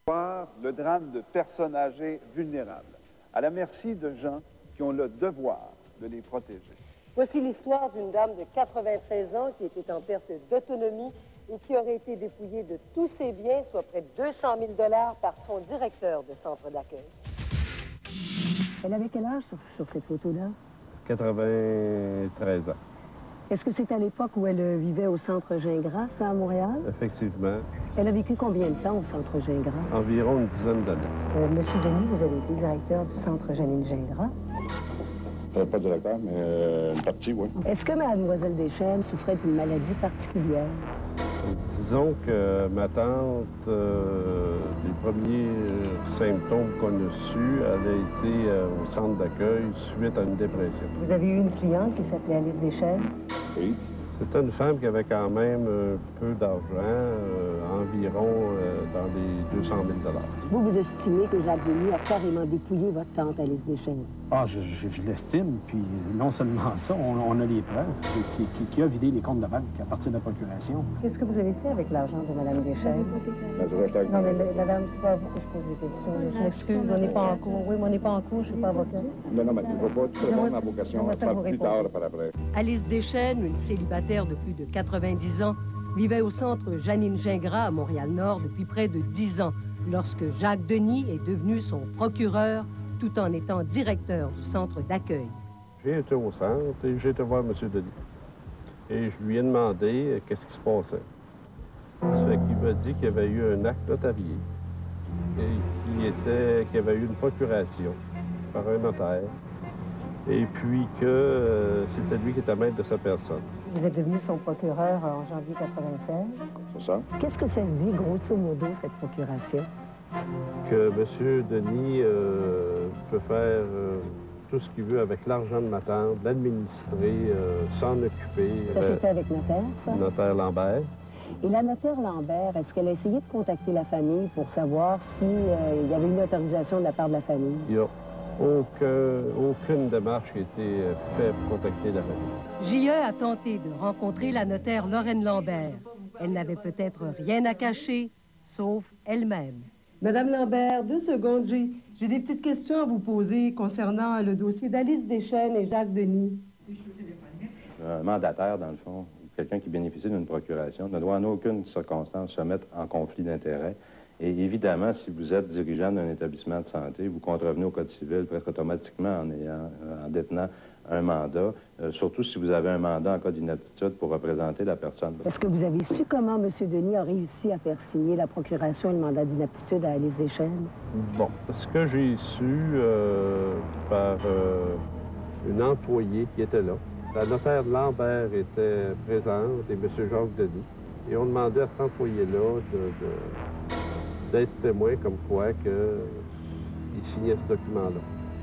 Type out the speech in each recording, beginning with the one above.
Le drame de personnes âgées vulnérables, à la merci de gens qui ont le devoir de les protéger. Voici l'histoire d'une dame de 93 ans qui était en perte d'autonomie et qui aurait été dépouillée de tous ses biens, soit près de 200 000 $ par son directeur de centre d'accueil. Elle avait quel âge sur cette photo-là? 93 ans. Est-ce que c'est à l'époque où elle vivait au centre Gingras, à Montréal? Effectivement. Elle a vécu combien de temps au centre Gingras? Environ une dizaine d'années. Monsieur Denis, vous avez été directeur du centre Janine Gingras. Pas directeur, mais une partie, oui. Est-ce que Mademoiselle Deschênes souffrait d'une maladie particulière? Disons que ma tante, les premiers symptômes qu'on a su, elle a été au centre d'accueil suite à une dépression. Vous avez eu une cliente qui s'appelait Alice Deschênes? Oui. C'était une femme qui avait quand même un peu d'argent, environ dans les 200 000 $. Vous estimez que Jacques Denis a carrément dépouillé votre tante Alice Deschênes? Ah, je l'estime, puis non seulement ça, on a les preuves qui a vidé les comptes de banque à partir de la procuration. Qu'est-ce que vous avez fait avec l'argent de Mme Deschênes? Non, mais madame, c'est pas à vous que je pose des questions. Je m'excuse, on n'est pas en cours. Oui, mais on n'est pas en cours, je suis pas avocat. Non, mais il ne faut pas répondre à vos questions, ça plus tard, par après. Alice Deschênes, une célibataire de plus de 90 ans, vivait au centre Janine Gingras à Montréal-Nord depuis près de 10 ans, lorsque Jacques Denis est devenu son procureur, tout en étant directeur du centre d'accueil. J'ai été au centre et j'ai été voir M. Denis. Et je lui ai demandé qu'est-ce qui se passait. Ça fait qu'il m'a dit qu'il y avait eu un acte notarié et qu'il y avait eu une procuration par un notaire et puis que c'était lui qui était maître de sa personne. Vous êtes devenu son procureur en janvier 96. C'est ça. Qu'est-ce que ça dit, grosso modo, cette procuration? Que M. Denis peut faire tout ce qu'il veut avec l'argent de ma tante, l'administrer, s'en occuper. Ça s'est fait avec notaire, ça? Notaire Lambert. Et la notaire Lambert, est-ce qu'elle a essayé de contacter la famille pour savoir s'il y avait une autorisation de la part de la famille? Il n'y a aucune démarche qui a été faite pour contacter la famille. J.E. a tenté de rencontrer la notaire Lorraine Lambert. Elle n'avait peut-être rien à cacher, sauf elle-même. Madame Lambert, 2 secondes. J'ai des petites questions à vous poser concernant le dossier d'Alice Deschênes et Jacques Denis. Un mandataire, dans le fond, quelqu'un qui bénéficie d'une procuration, ne doit en aucune circonstance se mettre en conflit d'intérêts. Et évidemment, si vous êtes dirigeant d'un établissement de santé, vous contrevenez au Code civil presque automatiquement en détenant un mandat, surtout si vous avez un mandat en cas d'inaptitude pour représenter la personne. Est-ce que vous avez su comment M. Denis a réussi à faire signer la procuration et le mandat d'inaptitude à Alice Deschênes? Bon, ce que j'ai su par une employée qui était là. La notaire Lambert était présente et M. Jacques Denis. Et on demandait à cet employé-là d'être témoin comme quoi qu'il signait ce document-là.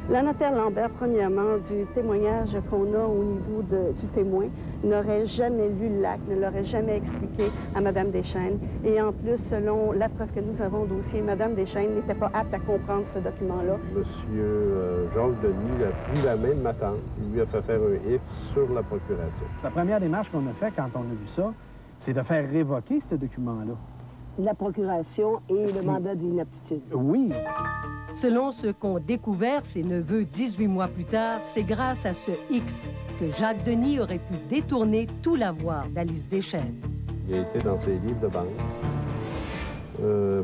La notaire Lambert, premièrement, du témoignage qu'on a au niveau du témoin, n'aurait jamais lu l'acte, ne l'aurait jamais expliqué à Mme Deschênes. Et en plus, selon la preuve que nous avons au dossier, Mme Deschênes n'était pas apte à comprendre ce document-là. Monsieur Jacques Denis a pris la main de ma tante. Il lui a fait faire un X sur la procuration. La première démarche qu'on a faite quand on a vu ça, c'est de faire révoquer ce document-là. La procuration et le mandat d'inaptitude. Oui. Selon ce qu'ont découvert ses neveux 18 mois plus tard, c'est grâce à ce X que Jacques Denis aurait pu détourner tout l'avoir d'Alice Deschênes. Il a été dans ses livres de banque.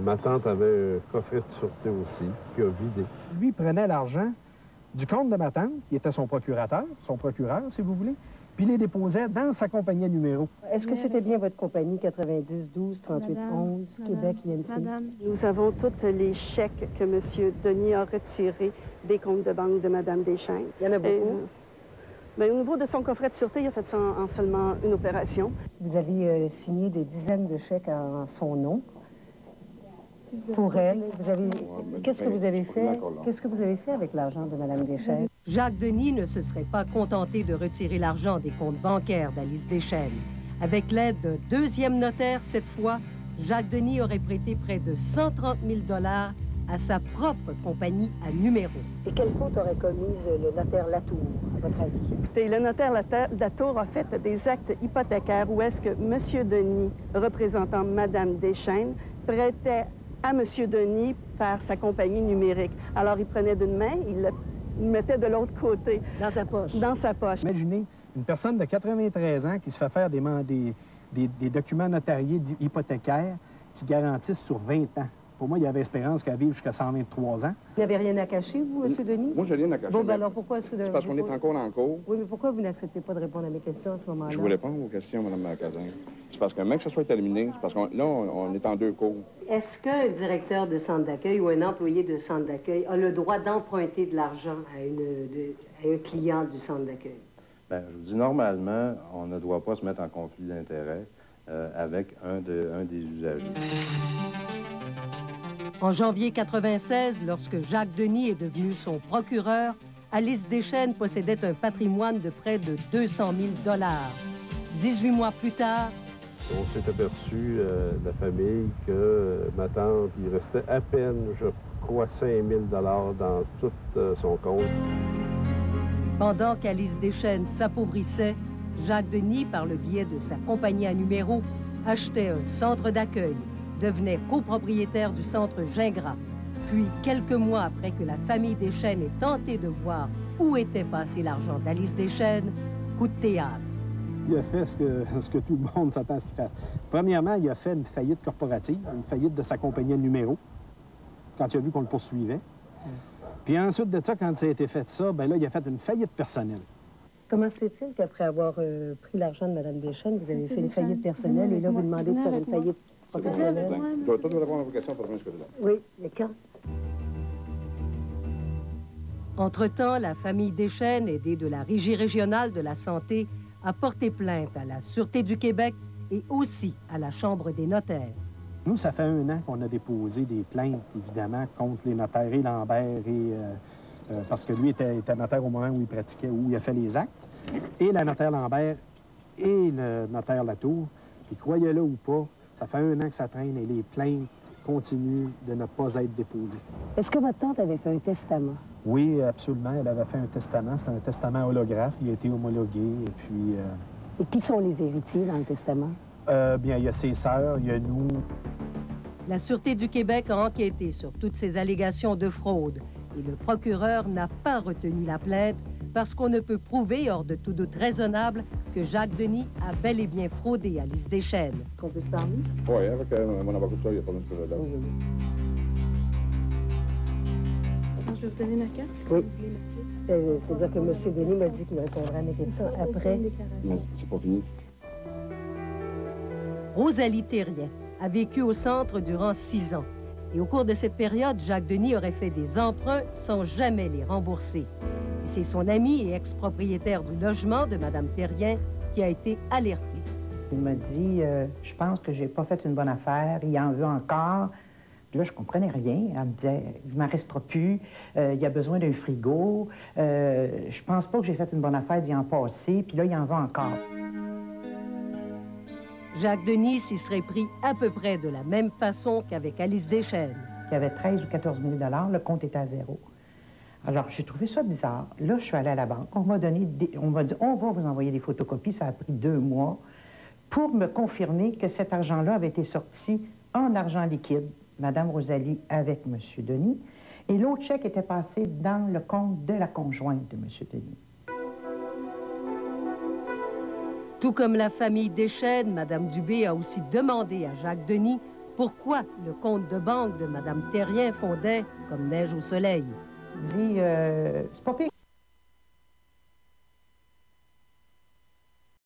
Ma tante avait un coffret de sûreté aussi, qui a vidé. Lui prenait l'argent du compte de ma tante, qui était son procureur, si vous voulez, puis il les déposait dans sa compagnie à numéro. Est-ce que c'était bien votre compagnie 90 12 38 11 Québec INC? Madame, nous avons tous les chèques que M. Denis a retirés des comptes de banque de Mme Deschênes. Il y en a beaucoup? Bien, au niveau de son coffret de sûreté, il a fait ça en seulement une opération. Vous avez signé des dizaines de chèques en son nom. Pour elle, qu'est-ce que vous avez fait? Qu'est-ce que vous avez fait avec l'argent de Mme Deschênes? Jacques Denis ne se serait pas contenté de retirer l'argent des comptes bancaires d'Alice Deschênes. Avec l'aide d'un deuxième notaire, cette fois, Jacques Denis aurait prêté près de 130 000 $ à sa propre compagnie à numéro. Et quelle faute aurait commise le notaire Latour, à votre avis? Écoutez, le notaire Latour a fait des actes hypothécaires où est-ce que M. Denis, représentant Mme Deschênes, prêtait à M. Denis par sa compagnie numérique. Alors, il prenait d'une main, il le mettait de l'autre côté. Dans sa poche. Dans sa poche. Imaginez une personne de 93 ans qui se fait faire des documents notariés hypothécaires qui garantissent sur 20 ans. Pour moi, il y avait espérance qu'elle vive jusqu'à 123 ans. Vous n'avez rien à cacher, vous, M. Denis? Moi, j'ai rien à cacher. Bon, ben alors pourquoi est-ce que... C'est parce qu'on est encore en cours. Oui, mais pourquoi vous n'acceptez pas de répondre à mes questions à ce moment-là? Je vous réponds aux questions, Mme Cazin. C'est parce que même que ça soit terminé, c'est parce qu'on là, on est en deux cours. Est-ce qu'un directeur de centre d'accueil ou un employé de centre d'accueil a le droit d'emprunter de l'argent à un client du centre d'accueil? Bien, je vous dis, normalement, on ne doit pas se mettre en conflit d'intérêts avec un des usagers. En janvier 96, lorsque Jacques Denis est devenu son procureur, Alice Deschênes possédait un patrimoine de près de 200 000 $. 18 mois plus tard, on s'est aperçu, la famille, que ma tante, il restait à peine, je crois, 5 000 $ dans tout son compte. Pendant qu'Alice Deschênes s'appauvrissait, Jacques Denis, par le biais de sa compagnie à numéros, achetait un centre d'accueil, devenait copropriétaire du centre Gingras. Puis, quelques mois après que la famille Deschênes ait tenté de voir où était passé l'argent d'Alice Deschênes, coup de théâtre. Il a fait ce que tout le monde s'attend à ce qu'il fasse. Premièrement, il a fait une faillite corporative, une faillite de sa compagnie à numéros, quand il a vu qu'on le poursuivait. Puis ensuite de ça, quand ça a été fait ça, ben là, il a fait une faillite personnelle. Comment se fait-il qu'après avoir pris l'argent de Mme Deschênes, vous avez fait une faillite personnelle et là, vous demandez de faire une faillite professionnelle? Je dois tout répondre à vos questions pour ce que là. Oui, mais quand? Entre-temps, la famille Deschênes, aidée de la Régie régionale de la santé, a porté plainte à la Sûreté du Québec et aussi à la Chambre des notaires. Nous, ça fait 1 an qu'on a déposé des plaintes, évidemment, contre les notaires et Lambert, parce que lui était notaire au moment où il pratiquait, où il a fait les actes, et la notaire Lambert et le notaire Latour. Puis croyez-le ou pas, ça fait 1 an que ça traîne et les plaintes continuent de ne pas être déposées. Est-ce que votre tante avait fait un testament? Oui, absolument. Elle avait fait un testament. C'était un testament holographe. Il a été homologué. Et puis... Et qui sont les héritiers dans le testament? Bien, il y a ses sœurs, il y a nous. La Sûreté du Québec a enquêté sur toutes ces allégations de fraude et le procureur n'a pas retenu la plainte parce qu'on ne peut prouver, hors de tout doute raisonnable, que Jacques Denis a bel et bien fraudé Alice Deschênes. Qu'on peut se parler? Oui, avec mon avocat, il n'y a pas de problème. Je vais vous donner ma carte? Oui. C'est-à-dire que M. Denis m'a dit qu'il répondra à mes questions après. Mais c'est pas fini. Rosalie Thérien a vécu au centre durant 6 ans. Et au cours de cette période, Jacques Denis aurait fait des emprunts sans jamais les rembourser. Et c'est son ami et ex-propriétaire du logement de Mme Thérien qui a été alerté. Il m'a dit, je pense que j'ai pas fait une bonne affaire, il en veut encore. Puis là, je comprenais rien. Elle me disait, il m'en restera plus, il y a besoin d'un frigo, je pense pas que j'ai fait une bonne affaire d'y en passer, puis là, il en veut encore. Jacques Denis s'y serait pris à peu près de la même façon qu'avec Alice Deschênes. Il y avait 13 ou 14 000 $, le compte était à 0. Alors, j'ai trouvé ça bizarre. Là, je suis allée à la banque. On m'a dit, on va vous envoyer des photocopies. Ça a pris 2 mois pour me confirmer que cet argent-là avait été sorti en argent liquide, Mme Rosalie avec M. Denis, et l'autre chèque était passé dans le compte de la conjointe de M. Denis. Tout comme la famille Deschênes, Mme Dubé a aussi demandé à Jacques Denis pourquoi le compte de banque de Mme Thérien fondait comme neige au soleil. Il dit, c'est pas pire.